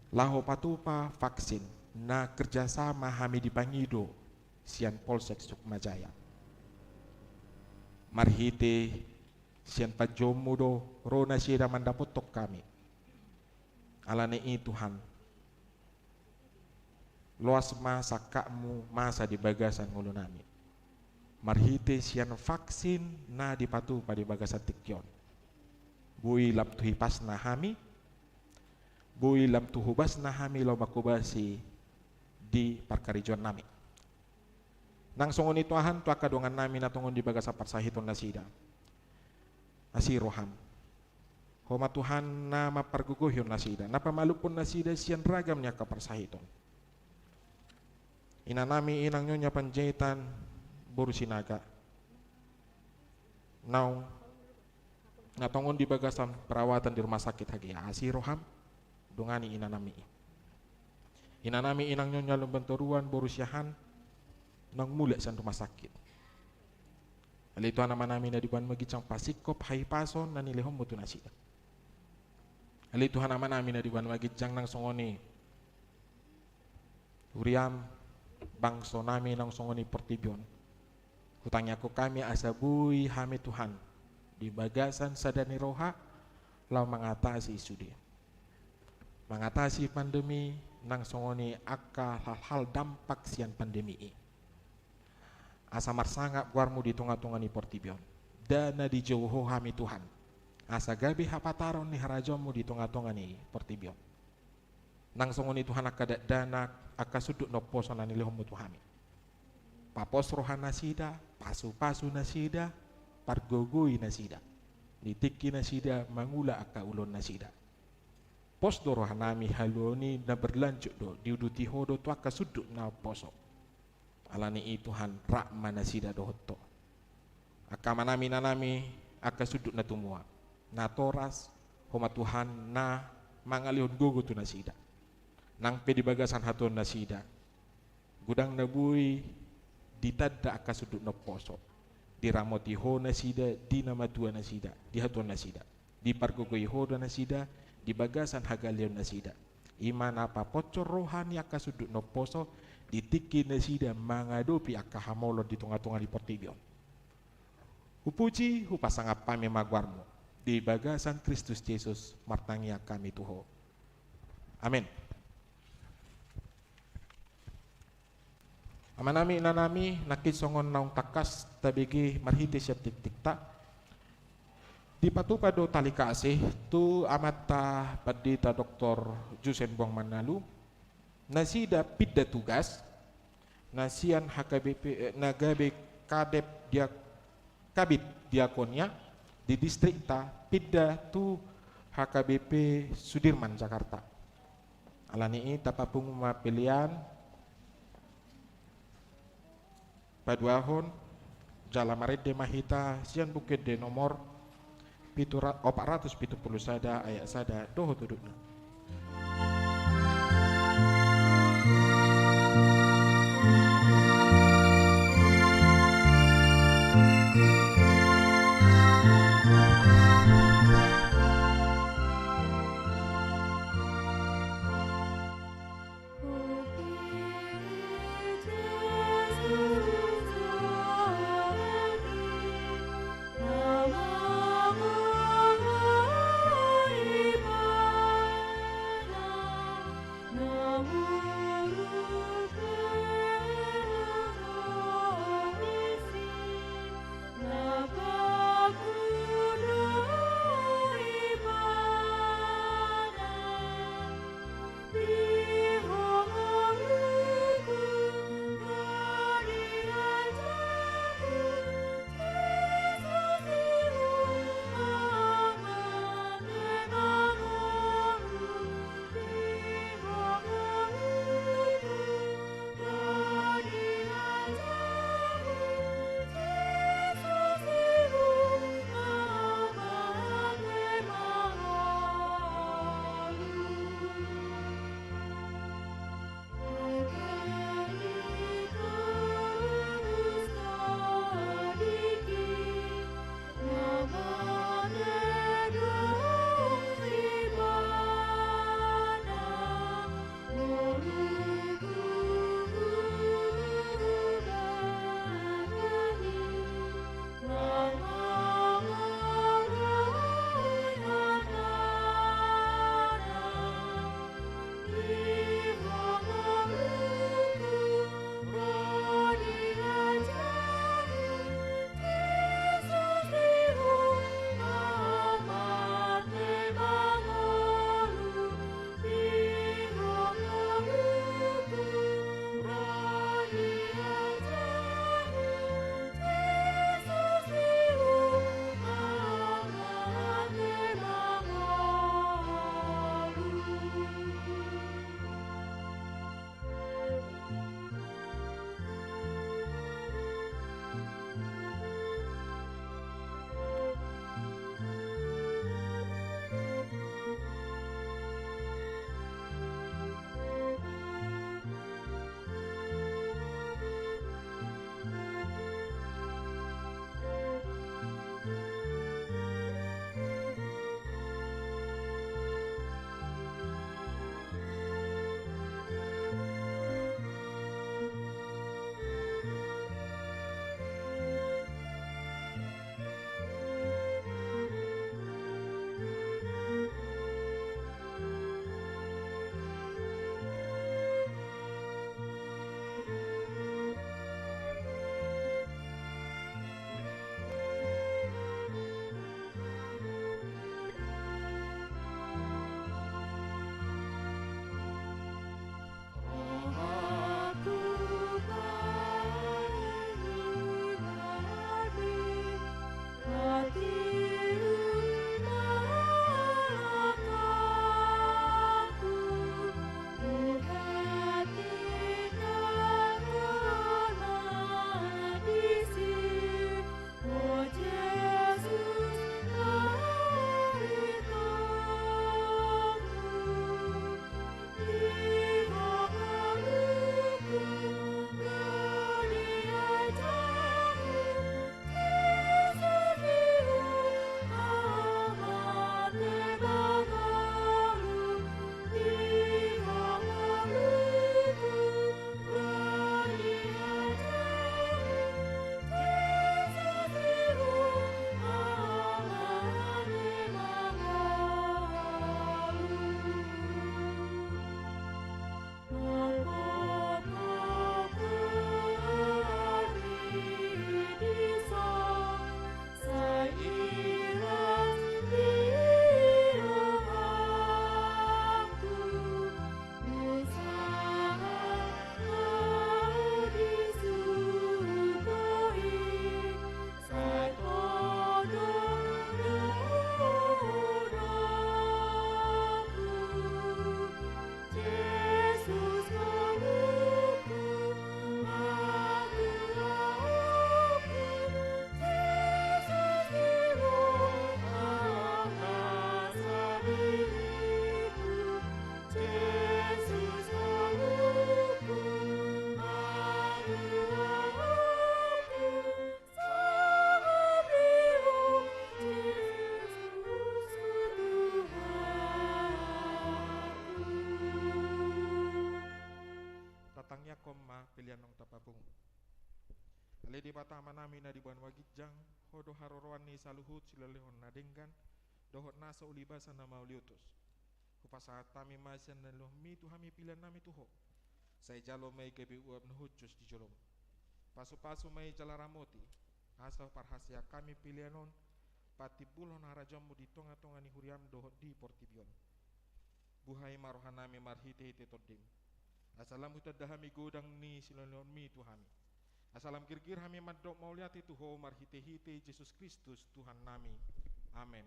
Laho patupa vaksin na kerjasama hami dipangido. Sian Polsek Sukmajaya. Marhite sian pajomudo rona sida mandapotok kami. Alane Tuhan. Luas masa kakmu masa di bagasan ngulu nami. Marhite sian vaksin na dipatu pada bagasan tikyon. Bui lam tuhipas na hami. Bui lam tuhubas na hami lo makubasi di parkarijon nami. Nang songon itu ahan tu akadongan nami na tongon di bagasa parsahiton na sida. Asiroham. Homa Tuhan na maparguguhyon na sida. Napamalupon na sida siyan ragam niya kaparsahiton. Ina nami inang nyonya panjaitan buru sinaga. Now natongon di bagasan perawatan di rumah sakit hagi. Asiroham. Dungani ina nami. Ina nami inang nyonya lumbenturuan buru syahan. Nang mula sa rumah sakit. Alito naman namin na dibuan magicang pasikop hay pason na nilihom mo na sida. Alito naman namin na dibuan magicang nang songoni. Uriam bangso namin nang songoni portibyon. Hutangnya ko kami asabuy hami Tuhan. Di bagasan sa daniroha law mangatasi sudi. Mangatasi pandemi nang songoni akka hal-hal dampak sian pandemi. Asa marsangap guarmu di tunga-tunga ni portibyon. Dana di jauho hami Tuhan. Asa gabi hapataron ni harajomu di tunga-tunga ni portibyon. Nang songon ni Tuhan akadat dana akasuduk no poso na nilihomu Tuhami. Papos rohan nasida, pasu-pasu nasida, pargogoi nasida. Ditiki nasida mangula aka ulon nasida. Pos do rohan nami haloni na berlanjut do diuduti hodo tu akasuduk na poso. Alani Tuhan rak manasida dohotto. Aka manami nanami aka sudut na tumua. Na toras homa Tuhan na mangalihon gogo tu nasida. Nang pedi bagasan haton nasida. Gudang nabui ditadda aka sudut na poso. Diramoti ho nasida, di namatua nasida, di haton nasida. Di pargogoi ho nasida, di bagasan hagalion nasida. Iman apa pocor rohani aka sudut na poso. Ditiki nasida mangadopi akka hamolon di tunga-tunga di portibyon. Upuji hupasangap pami magwarmo di bagasan Kristus Yesus martangia kami tuho. Amin. Amanami nanami nakit songon naung takas tabigi marhiti siya tiktikta. Di patupa do tali kasih tu amata pendeta Dr. Jusen Buang Manalu nasida pidda tugas nasian HKBP nagabe kadep dia kabit diakonia di distrik ta pidda tu HKBP Sudirman Jakarta. Alani tapapung pilihan paduahon Jalamaret de Mahita sian bukit de nomor 470 sada ayat sada doho tudukna. pilihan nong tapapung. Ale di bata manami na di buan wagitjang hodo haroroan ni saluhut silalehon nadenggan dohot nasa ulibasan na mauliutus. Kupasa tami masan dan loh mi tu hami pilihan nami tuho. Saya jalo mai kebi uap nuhucus di jolom. Pasu-pasu mai jalaramoti. Asa parhasia kami pilihanon pati bulon harajamu di tonga-tonga ni huriam dohot di portibion. Buhai marohanami marhite-hite todim. Asalam hutad dahami godang ni silon mi tuhami. Asalam kirkir hami madok mauliati tuho marhite-hite Yesus Kristus Tuhan nami. Amin.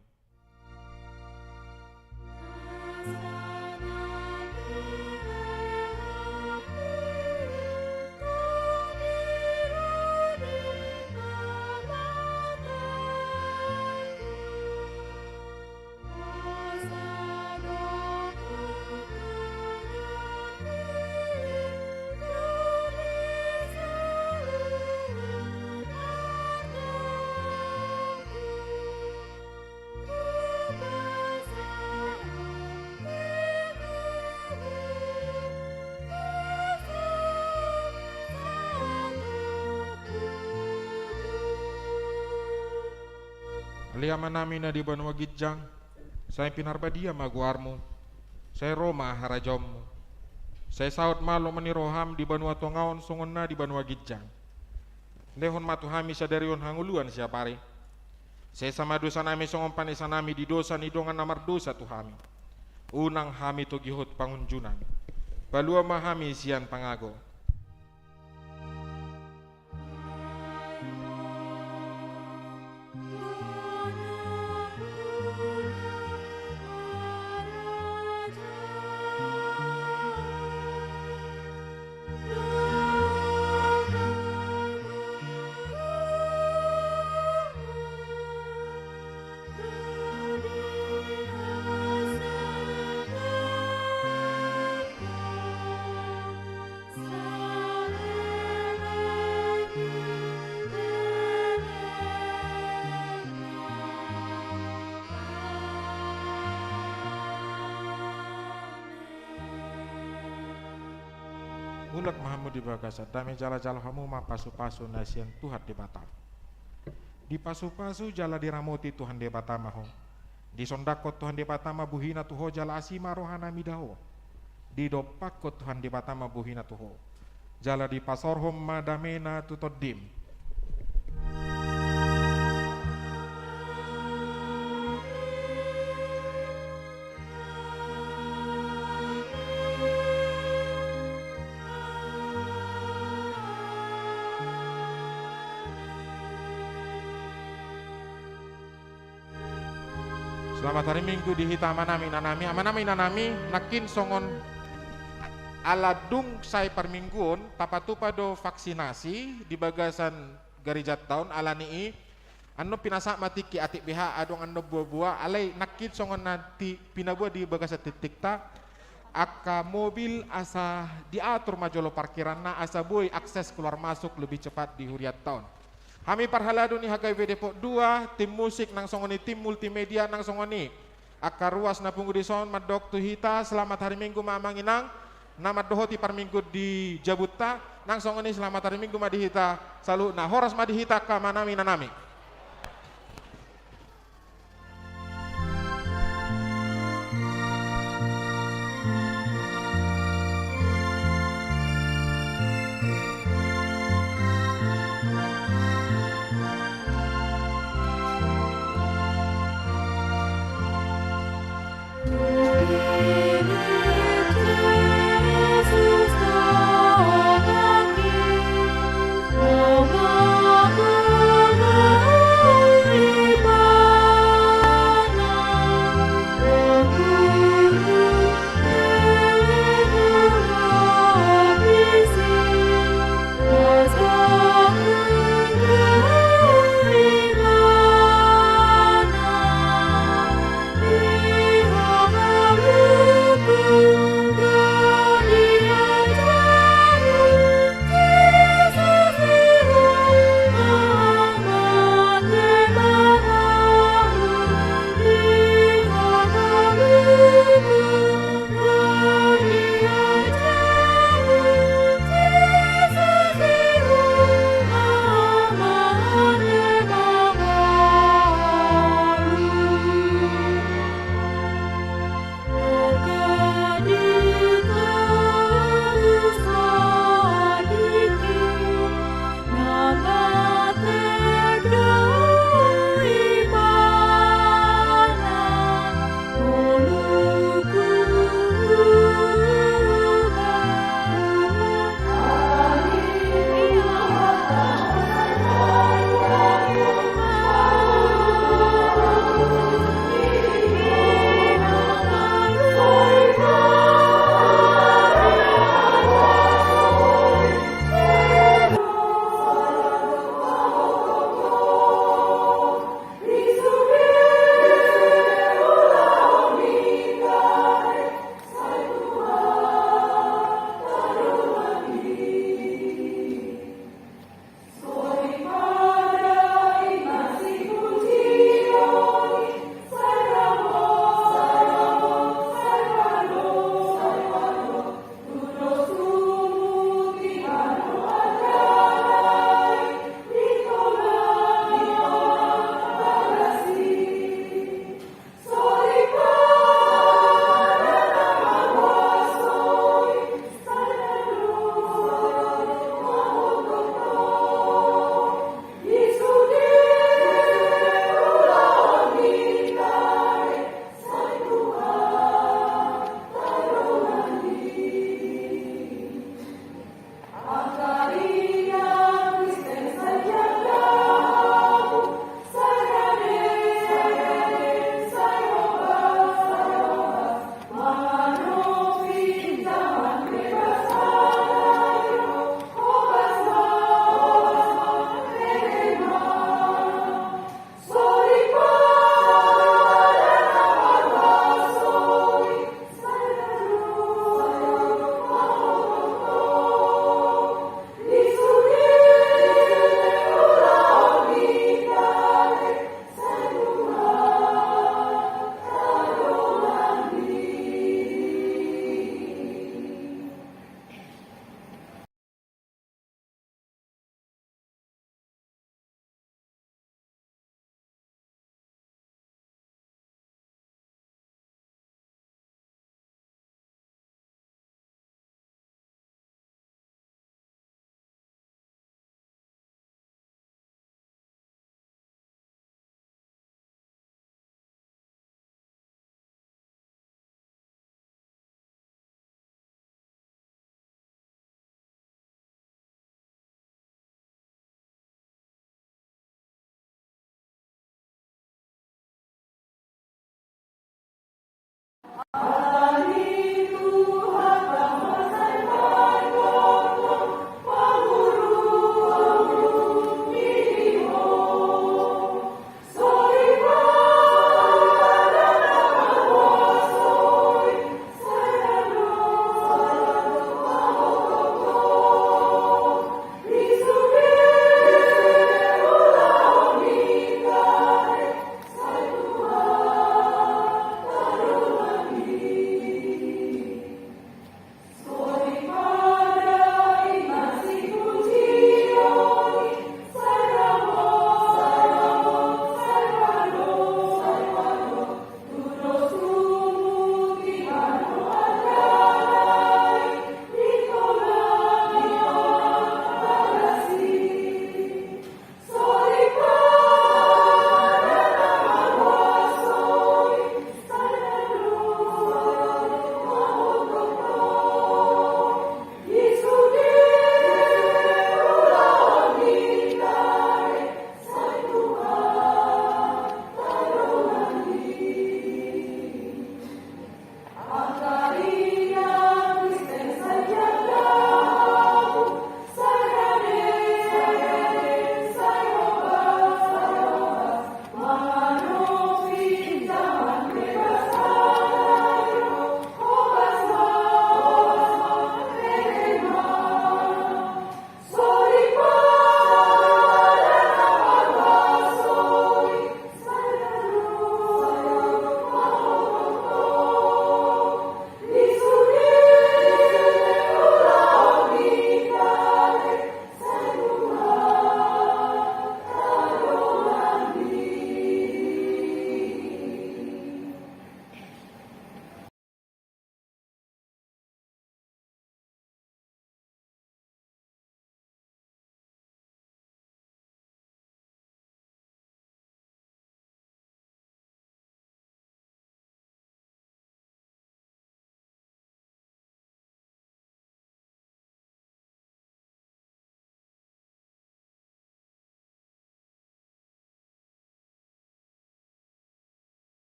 Liaman namin na di banwa gidjang, saya pinarbadia maguarmu, saya Roma harajommu, saya saut malo maniroham di banwa tongaon songon na di banwa gidjang. Lehon matuhami sadarion hanguluan siapari. Saya sama dosa nami songon panisa nami di dosa ni dongan namar dosa tuhami. Unang hami to gihot pangunjunan. Balua mahami sian pangago. Ulak mahamu di bagasa, dami jala-jala hamu ma pasu-pasu nasian Tuhan di bata. Di pasu-pasu jala diramoti Tuhan di bata maho. Di sondakot Tuhan di bata ma buhina tuho jala asima rohana midaho. Di dopakot Tuhan di bata ma buhina tuho. Jala di pasorhom ma damena tutodim. Selamat hari Minggu di hita amanami nanami nakin songon aladung say permingguon papatupado vaksinasi di bagasan garijat tahun alani anu pinasa matiki atik biha adong anu buah-buah alay nakin songon nanti pinabuah di bagasan titik ta aka mobil asa diatur majolo parkiran na asa boy akses keluar masuk lebih cepat di huriat tahun. Kami parhalado ni HKV Depok 2, tim musik nang songoni, tim multimedia nang songoni. Akar ruas na punggu di son, madok tuhita, selamat hari Minggu mamanginang. Nama dohoti par minggu di Jabuta, nang songoni selamat hari Minggu madihita. Salu, nah horas madihita ka manami nanami.